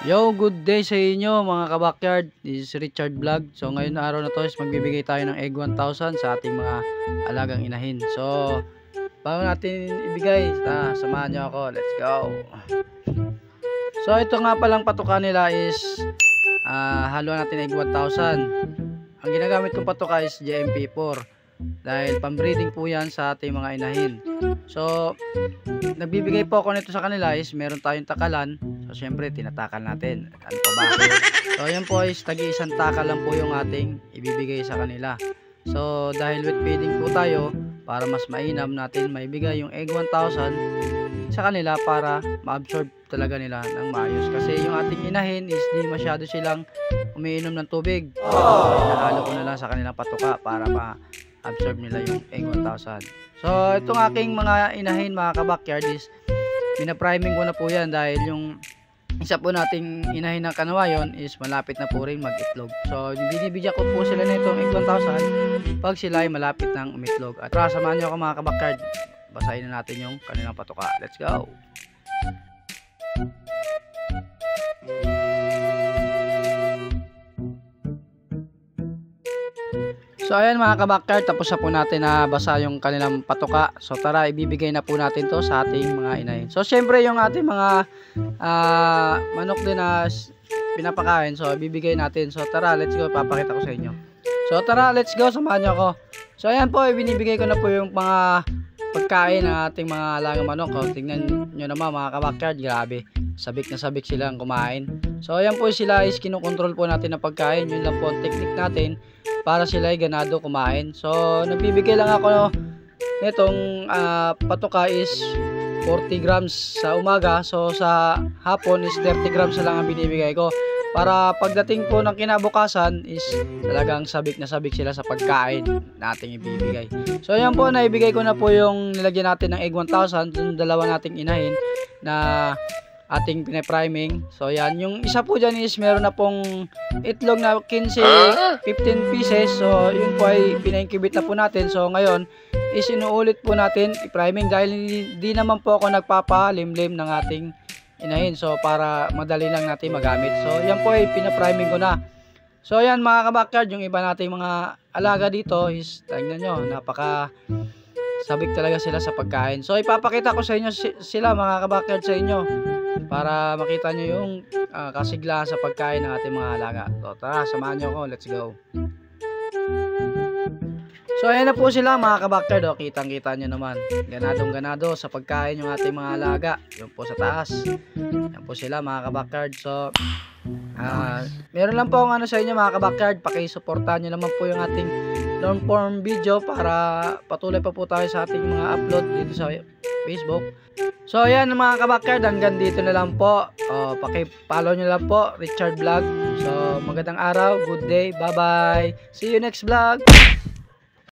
Yo, good day sa inyo mga kabakyard. This is Richard Vlog. So ngayon na araw na to is magbibigay tayo ng egg 1,000 sa ating mga alagang inahin. So bago natin ibigay, samahan nyo ako. Let's go. So ito nga palang patuka nila is haluan natin egg 1,000. Ang ginagamit kong patuka is GMP4 dahil pambreeding po yan sa ating mga inahin. So nagbibigay po ako nito sa kanila is meron tayong takalan. So syempre tinatakal natin. Ano pa ba? So yan po is tagi isang takal lang po yung ating ibibigay sa kanila. So dahil wet feeding po tayo, para mas mainam natin maibigay yung egg 1,000 sa kanila para ma-absorb talaga nila ng maayos. Kasi yung ating inahin is di masyado silang umiinom ng tubig. Nahalo ko na lang sa kanilang patuka para ma-absorb nila yung egg 1,000. So itong aking mga inahin mga kabakyard is pinapriming ko na po yan dahil yung isa po nating inahin ng kanawayon is malapit na po rin mag-itlog. So binibigyan ko po sila na itong egg 1,000 pag sila ay malapit ng umitlog. At tara, samahan nyo ako mga kabakyard, basahin na natin yung kanilang patuka. Let's go! So ayan mga kabakyard, tapos na po natin na basa yung kanilang patuka. So tara, ibibigay na po natin to sa ating mga inahin. So syempre yung ating mga manok din na pinapakain, so ibibigay natin. So tara, let's go, papakita ko sa inyo. So tara, let's go, samahan nyo ako. So ayan po, ibinibigay ko na po yung mga pagkain ng ating mga alagang manok. So tingnan nyo naman mga kabakyard, grabe, sabik na sabik silang kumain. So ayan po, sila is kinukontrol po natin ng pagkain. Yun lang po ang technique natin para sila ay ganado kumain. So nagbibigay lang ako nitong patuka is 40 grams sa umaga. So sa hapon is 30 grams na lang ang binibigay ko, para pagdating po ng kinabukasan is talagang sabik na sabik sila sa pagkain nating ibibigay. So ayan po, naibigay ko na po yung nilagyan natin ng egg 1,000, yung dalawa nating inahin na ating pinapriming. So yan, yung isa po dyan is meron na pong itlog na 15 pieces. So yun po ay pina-incubate na po natin. So ngayon is inuulit po natin i-priming dahil hindi naman po ako nagpapalimlim ng ating inahin. So para madali lang natin magamit. So yan po ay pinapriming ko na. So yan mga kabakyard, yung iba nating mga alaga dito is tingnan nyo, napaka sabik talaga sila sa pagkain. So ipapakita ko sa inyo sila mga kabakyard sa inyo, para makita nyo yung kasiglahan sa pagkain ng ating mga alaga. So tara, samahan nyo ako, let's go. So ayan na po sila mga kabakyard, kitang kita nyo naman, ganadong ganado sa pagkain yung ating mga alaga. Yun po sa taas, yan po sila mga kabakyard. So meron lang po akong sa inyo mga kabakyard, pakisuportahan nyo naman po yung ating long form video para patuloy pa po tayo sa ating mga upload dito sa Facebook. So ayan mga kabakyard, hanggang dito na lang po. Paki-follow nyo lang po Richard Vlog. So magandang araw, good day, bye bye, see you next vlog.